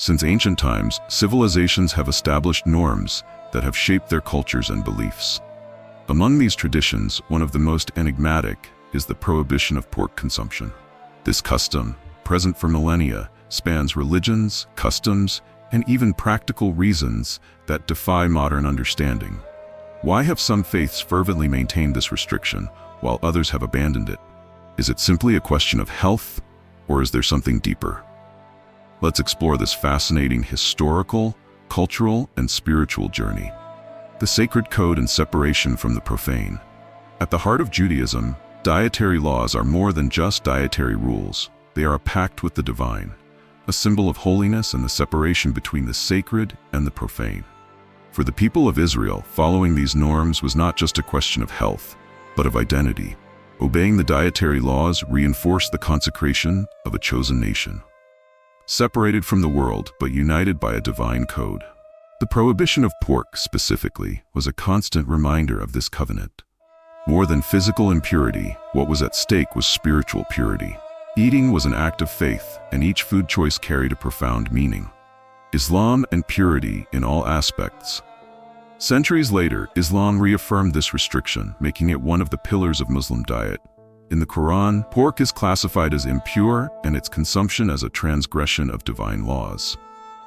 Since ancient times, civilizations have established norms that have shaped their cultures and beliefs. Among these traditions, one of the most enigmatic is the prohibition of pork consumption. This custom, present for millennia, spans religions, customs, and even practical reasons that defy modern understanding. Why have some faiths fervently maintained this restriction, while others have abandoned it? Is it simply a question of health, or is there something deeper? Let's explore this fascinating historical, cultural, and spiritual journey. The sacred code and separation from the profane. At the heart of Judaism, dietary laws are more than just dietary rules. They are a pact with the divine, a symbol of holiness and the separation between the sacred and the profane. For the people of Israel, following these norms was not just a question of health, but of identity. Obeying the dietary laws reinforced the consecration of a chosen nation. Separated from the world, but united by a divine code. The prohibition of pork, specifically, was a constant reminder of this covenant. More than physical impurity, what was at stake was spiritual purity. Eating was an act of faith, and each food choice carried a profound meaning. Islam and purity in all aspects. Centuries later, Islam reaffirmed this restriction, making it one of the pillars of Muslim diet. In the Quran, pork is classified as impure and its consumption as a transgression of divine laws.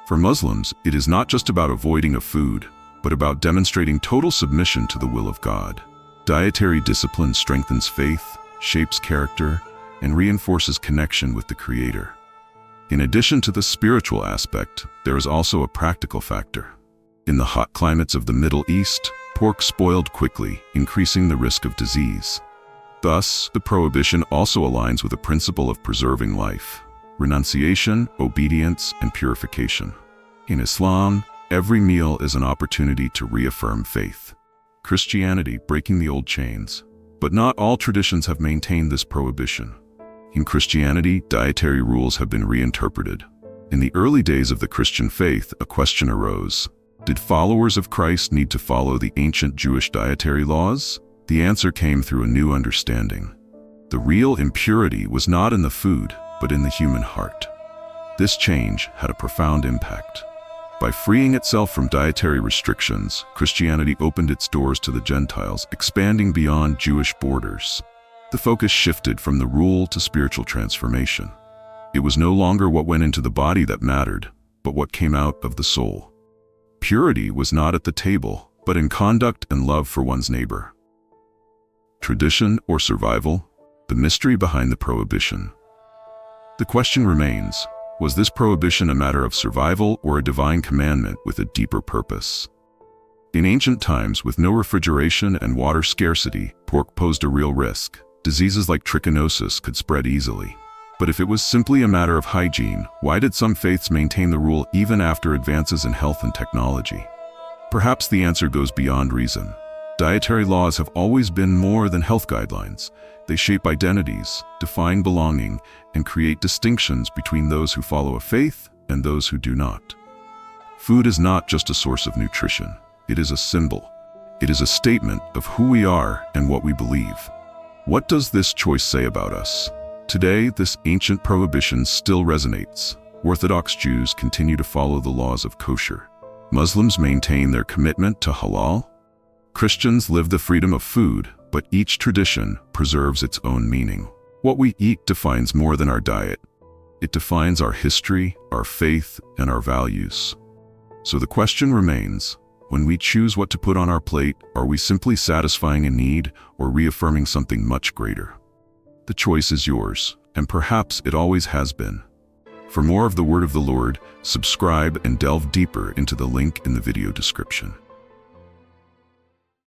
For Muslims, it is not just about avoiding a food, but about demonstrating total submission to the will of God. Dietary discipline strengthens faith, shapes character, and reinforces connection with the Creator. In addition to the spiritual aspect, there is also a practical factor. In the hot climates of the Middle East, pork spoiled quickly, increasing the risk of disease. Thus, the prohibition also aligns with a principle of preserving life: renunciation, obedience, and purification. In Islam, every meal is an opportunity to reaffirm faith. Christianity breaking the old chains. But not all traditions have maintained this prohibition. In Christianity, dietary rules have been reinterpreted. In the early days of the Christian faith, a question arose: did followers of Christ need to follow the ancient Jewish dietary laws? The answer came through a new understanding. The real impurity was not in the food, but in the human heart. This change had a profound impact. By freeing itself from dietary restrictions, Christianity opened its doors to the Gentiles, expanding beyond Jewish borders. The focus shifted from the rule to spiritual transformation. It was no longer what went into the body that mattered, but what came out of the soul. Purity was not at the table, but in conduct and love for one's neighbor. Tradition or survival? The mystery behind the prohibition. The question remains: was this prohibition a matter of survival or a divine commandment with a deeper purpose? In ancient times, with no refrigeration and water scarcity, pork posed a real risk. Diseases like trichinosis could spread easily. But if it was simply a matter of hygiene, why did some faiths maintain the rule even after advances in health and technology? Perhaps the answer goes beyond reason. Dietary laws have always been more than health guidelines. They shape identities, define belonging, and create distinctions between those who follow a faith and those who do not. Food is not just a source of nutrition. It is a symbol. It is a statement of who we are and what we believe. What does this choice say about us? Today, this ancient prohibition still resonates. Orthodox Jews continue to follow the laws of kosher. Muslims maintain their commitment to halal. Christians live the freedom of food, but each tradition preserves its own meaning. What we eat defines more than our diet. It defines our history, our faith, and our values. So the question remains: when we choose what to put on our plate, are we simply satisfying a need or reaffirming something much greater? The choice is yours, and perhaps it always has been. For more of the Word of the Lord, subscribe and delve deeper into the link in the video description.